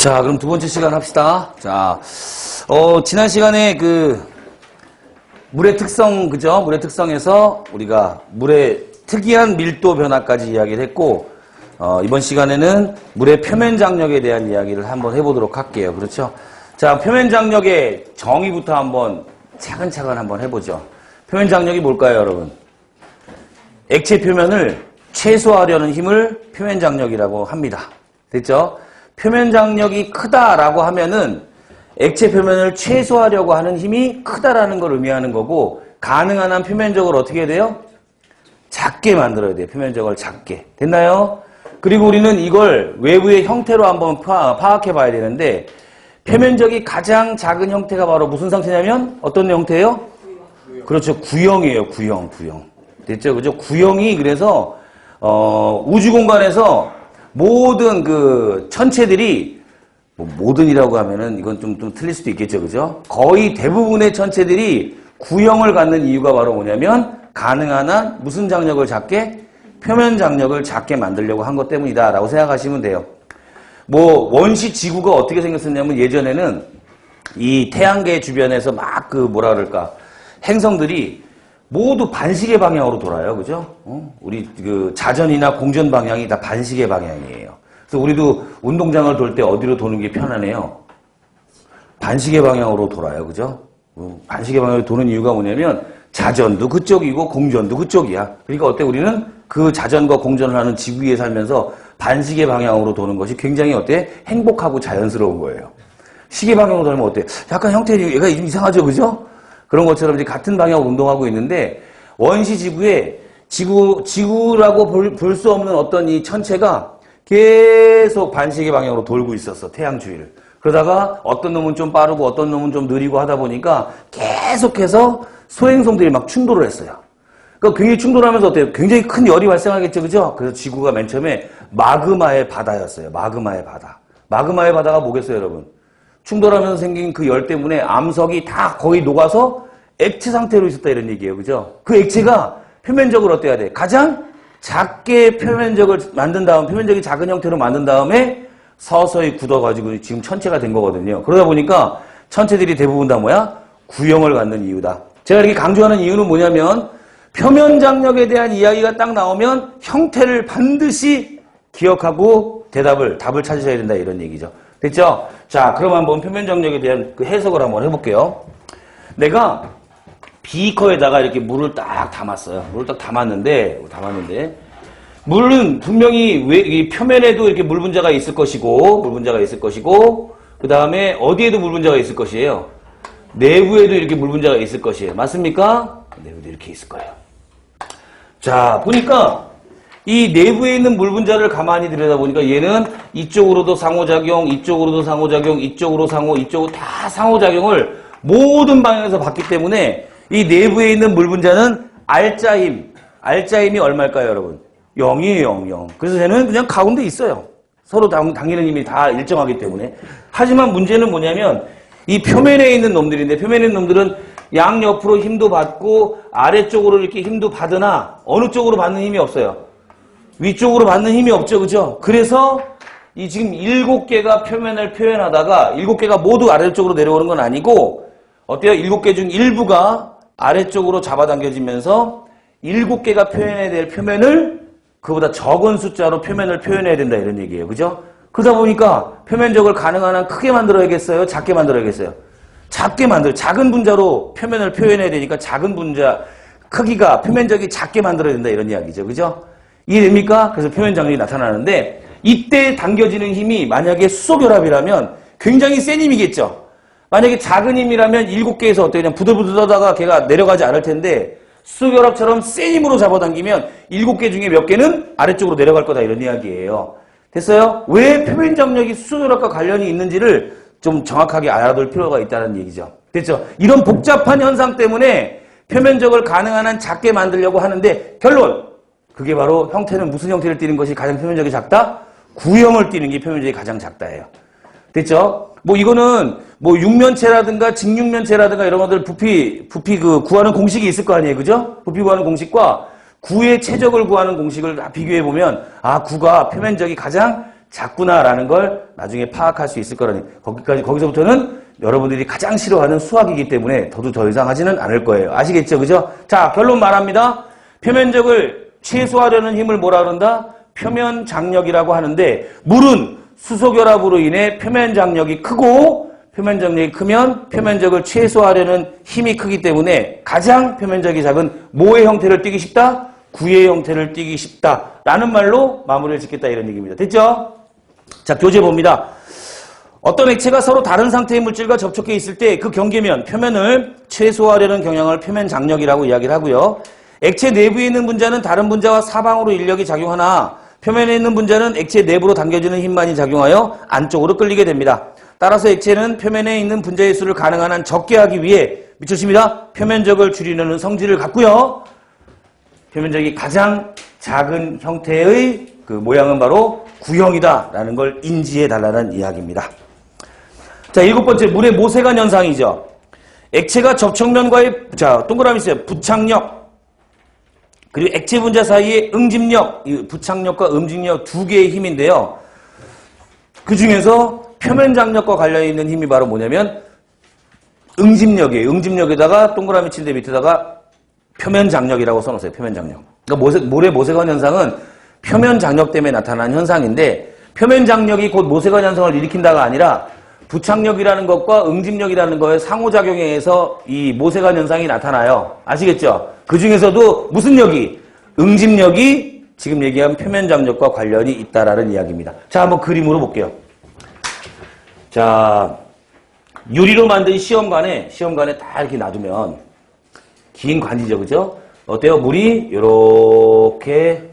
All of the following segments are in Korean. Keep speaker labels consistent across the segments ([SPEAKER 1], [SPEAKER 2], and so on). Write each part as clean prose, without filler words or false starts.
[SPEAKER 1] 자, 그럼 두 번째 시간 합시다. 자, 지난 시간에 물의 특성, 그죠? 물의 특성에서 우리가 물의 특이한 밀도 변화까지 이야기를 했고, 이번 시간에는 물의 표면 장력에 대한 이야기를 한번 해보도록 할게요. 그렇죠? 자, 표면 장력의 정의부터 한번 차근차근 한번 해보죠. 표면 장력이 뭘까요, 여러분? 액체 표면을 최소화하려는 힘을 표면 장력이라고 합니다. 됐죠? 표면 장력이 크다라고 하면은 액체 표면을 최소화하려고 하는 힘이 크다라는 걸 의미하는 거고, 가능한 한 표면적을 어떻게 해야 돼요? 작게 만들어야 돼요. 표면적을 작게. 됐나요? 그리고 우리는 이걸 외부의 형태로 한번 파악해 봐야 되는데, 표면적이 가장 작은 형태가 바로 무슨 상태냐면 어떤 형태예요? 그렇죠. 구형이에요. 구형. 됐죠? 그죠? 구형이 그래서 우주 공간에서 모든 천체들이 모든이라고 하면은 이건 좀 틀릴 수도 있겠죠. 그죠? 거의 대부분의 천체들이 구형을 갖는 이유가 바로 뭐냐면 가능한 한 무슨 장력을 작게? 표면 장력을 작게 만들려고 한 것 때문이다라고 생각하시면 돼요. 원시 지구가 어떻게 생겼었냐면 예전에는 이 태양계 주변에서 막 행성들이 모두 반시계 방향으로 돌아요. 그죠? 우리 자전이나 공전 방향이 다 반시계 방향이에요. 그래서 우리도 운동장을 돌 때 어디로 도는 게 편하네요? 반시계 방향으로 돌아요. 그죠? 반시계 방향으로 도는 이유가 뭐냐면 자전도 그쪽이고 공전도 그쪽이야. 그러니까 어때? 우리는 그 자전과 공전을 하는 지구 위에 살면서 반시계 방향으로 도는 것이 굉장히 어때? 행복하고 자연스러운 거예요. 시계 방향으로 돌면 어때? 약간 형태가 좀 이상하죠. 그죠? 그런 것처럼 이제 같은 방향으로 운동하고 있는데, 원시 지구에 지구라고 볼 수 없는 어떤 이 천체가 계속 반시계 방향으로 돌고 있었어. 태양 주위를. 그러다가 어떤 놈은 좀 빠르고 어떤 놈은 좀 느리고 하다 보니까 계속해서 소행성들이 막 충돌을 했어요. 그러니까 굉장히 충돌하면서 어때요? 굉장히 큰 열이 발생하겠죠. 그죠? 그래서 지구가 맨 처음에 마그마의 바다였어요. 마그마의 바다. 마그마의 바다가 뭐겠어요, 여러분? 충돌하면서 생긴 그 열 때문에 암석이 다 거의 녹아서 액체 상태로 있었다 이런 얘기예요. 그죠? 그 액체가 표면적으로 어때야 돼? 가장 작게 표면적을 만든 다음, 표면적이 작은 형태로 만든 다음에 서서히 굳어가지고 지금 천체가 된 거거든요. 그러다 보니까 천체들이 대부분 다 뭐야? 구형을 갖는 이유다. 제가 이렇게 강조하는 이유는 뭐냐면 표면 장력에 대한 이야기가 딱 나오면 형태를 반드시 기억하고 답을 찾으셔야 된다 이런 얘기죠. 됐죠? 자, 그럼 한번 표면 장력에 대한 해석을 한번 해볼게요. 내가 비커에다가 이렇게 물을 딱 담았어요. 물을 딱 담았는데 물은 분명히 이 표면에도 이렇게 물 분자가 있을 것이고, 그 다음에 어디에도 물 분자가 있을 것이에요. 내부에도 이렇게 물 분자가 있을 것이에요. 맞습니까? 내부에도 이렇게 있을 거예요. 자, 보니까 이 내부에 있는 물 분자를 가만히 들여다보니까 얘는 이쪽으로도 상호작용, 이쪽으로도 상호작용, 이쪽으로 다 상호작용을 모든 방향에서 받기 때문에 이 내부에 있는 물 분자는 알짜힘이 얼마일까요, 여러분? 0이에요, 0. 그래서 쟤는 그냥 가운데 있어요. 서로 당기는 힘이 다 일정하기 때문에. 하지만 문제는 뭐냐면 이 표면에 있는 놈들인데, 표면에 있는 놈들은 양옆으로 힘도 받고 아래쪽으로 이렇게 힘도 받으나 어느 쪽으로 받는 힘이 없어요. 위쪽으로 받는 힘이 없죠. 그죠? 그래서 이 지금 7개가 표면을 표현하다가 7개가 모두 아래쪽으로 내려오는 건 아니고 어때요? 7개 중 일부가 아래쪽으로 잡아당겨지면서 7개가 표현해야 될 표면을 그보다 적은 숫자로 표면을 표현해야 된다 이런 얘기예요. 그죠? 그러다 보니까 표면적을 가능한 한 크게 만들어야겠어요? 작게 만들어야겠어요? 작은 분자로 표면을 표현해야 되니까 작은 분자 크기가 표면적이 작게 만들어야 된다 이런 이야기죠. 그죠? 이해됩니까? 그래서 표면 장력이 나타나는데 이때 당겨지는 힘이 만약에 수소결합이라면 굉장히 센 힘이겠죠. 만약에 작은 힘이라면 7개에서 어떻게 그냥 부들부들하다가 걔가 내려가지 않을 텐데 수소결합처럼 센 힘으로 잡아당기면 7개 중에 몇 개는 아래쪽으로 내려갈 거다 이런 이야기예요. 됐어요? 왜 표면 장력이 수소결합과 관련이 있는지를 좀 정확하게 알아둘 필요가 있다는 얘기죠. 됐죠? 이런 복잡한 현상 때문에 표면적을 가능한 한 작게 만들려고 하는데 결론! 그게 바로 형태는 무슨 형태를 띠는 것이 가장 표면적이 작다? 구형을 띠는 게 표면적이 가장 작다예요. 됐죠? 이거는 육면체라든가 직육면체라든가 이런 것들 부피 구하는 공식이 있을 거 아니에요. 그죠? 부피 구하는 공식과 구의 최적을 구하는 공식을 다 비교해 보면 구가 표면적이 가장 작구나라는 걸 나중에 파악할 수 있을 거라니. 거기서부터는 여러분들이 가장 싫어하는 수학이기 때문에 더 이상 하지는 않을 거예요. 아시겠죠? 그죠? 자, 결론 말합니다. 표면적을 최소화하려는 힘을 뭐라 그런다? 표면 장력이라고 하는데, 물은 수소결합으로 인해 표면 장력이 크고, 표면 장력이 크면 표면적을 최소화하려는 힘이 크기 때문에 가장 표면적이 작은 뭐의 형태를 띠기 쉽다? 구의 형태를 띠기 쉽다. 라는 말로 마무리를 짓겠다 이런 얘기입니다. 됐죠? 자, 교재 봅니다. 어떤 액체가 서로 다른 상태의 물질과 접촉해 있을 때 그 경계면, 표면을 최소화하려는 경향을 표면 장력이라고 이야기를 하고요. 액체 내부에 있는 분자는 다른 분자와 사방으로 인력이 작용하나 표면에 있는 분자는 액체 내부로 당겨지는 힘만이 작용하여 안쪽으로 끌리게 됩니다. 따라서 액체는 표면에 있는 분자의 수를 가능한 한 적게 하기 위해 미쳤습니다. 표면적을 줄이려는 성질을 갖고요. 표면적이 가장 작은 형태의 그 모양은 바로 구형이다라는 걸 인지해 달라는 이야기입니다. 자, 7번째 물의 모세관 현상이죠. 액체가 접촉면과의 동그라미 있어요. 부착력 그리고 액체 분자 사이의 응집력, 이 부착력과 응집력 두 개의 힘인데요. 그 중에서 표면 장력과 관련 있는 힘이 바로 뭐냐면 응집력이에요. 응집력에다가 동그라미 칠대 밑에다가 표면 장력이라고 써놓으세요. 표면 장력. 그러니까 물의 모세관 현상은 표면 장력 때문에 나타나는 현상인데 표면 장력이 곧 모세관 현상을 일으킨다가 아니라 부착력이라는 것과 응집력이라는 거에 상호작용에 의해서 이 모세관 현상이 나타나요. 아시겠죠? 그 중에서도 무슨力? 응집력이 지금 얘기한 표면 장력과 관련이 있다라는 이야기입니다. 자, 한번 그림으로 볼게요. 자, 유리로 만든 시험관에 다 이렇게 놔두면 긴 관이죠, 그죠? 어때요? 물이 이렇게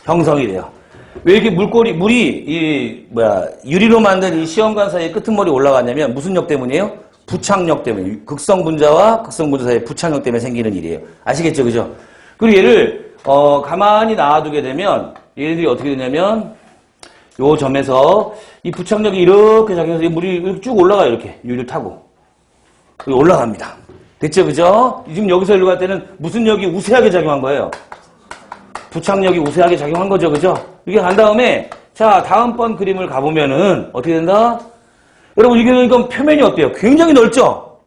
[SPEAKER 1] 형성이 돼요. 왜 이렇게 물이 유리로 만든 이 시험관 사이에 끄트머리 올라갔냐면 무슨 력 때문이에요? 부착력 때문에. 극성 분자와 극성 분자 사이의 부착력 때문에 생기는 일이에요. 아시겠죠, 그죠? 그리고 얘를 가만히 놔두게 되면 얘들이 어떻게 되냐면 요 점에서 이 부착력이 이렇게 작용해서 이 물이 이렇게 쭉 올라가요. 이렇게 유리를 타고 여기 올라갑니다. 됐죠, 그죠? 지금 여기서 일로 갈 때는 무슨 lực이 우세하게 작용한 거예요? 부착력이 우세하게 작용한 거죠, 그죠? 이렇게 간 다음에 자, 다음번 그림을 가보면은 어떻게 된다? 여러분, 이건 표면이 어때요? 굉장히 넓죠?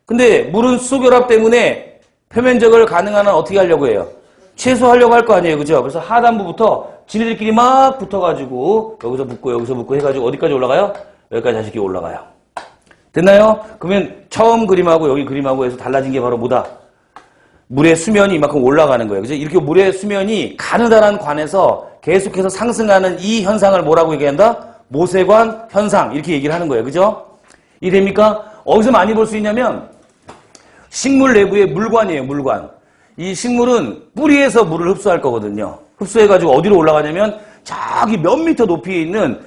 [SPEAKER 1] 근데 물은 수소결합 때문에 표면적을 가능한 한 어떻게 하려고 해요? 최소화하려고 할 거 아니에요, 그죠? 그래서 하단부부터 지네들끼리 막 붙어가지고 여기서 붙고 해가지고 어디까지 올라가요? 여기까지 다시 이렇게 올라가요. 됐나요? 그러면 처음 그림하고 여기 그림하고 해서 달라진 게 바로 뭐다? 물의 수면이 이만큼 올라가는 거예요. 그죠? 이렇게 물의 수면이 가느다란 관에서 계속해서 상승하는 이 현상을 뭐라고 얘기한다? 모세관 현상. 이렇게 얘기를 하는 거예요. 그죠? 이해됩니까? 어디서 많이 볼 수 있냐면 식물 내부의 물관이에요. 물관. 이 식물은 뿌리에서 물을 흡수할 거거든요. 흡수해가지고 어디로 올라가냐면 저기 몇 미터 높이에 있는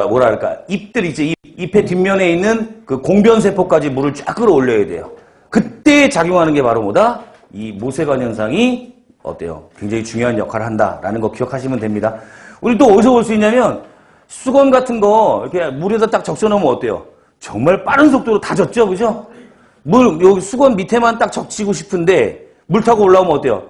[SPEAKER 1] 뭐랄까 잎들 있죠. 잎의 뒷면에 있는 그 공변세포까지 물을 쫙 끌어올려야 돼요. 그때 작용하는 게 바로 뭐다? 이 모세관 현상이 어때요? 굉장히 중요한 역할을 한다라는 거 기억하시면 됩니다. 우리 또 어디서 볼 수 있냐면 수건 같은 거 이렇게 물에다 딱 적셔놓으면 어때요? 정말 빠른 속도로 다 젖죠, 그죠? 여기 수건 밑에만 딱 적치고 싶은데 물 타고 올라오면 어때요?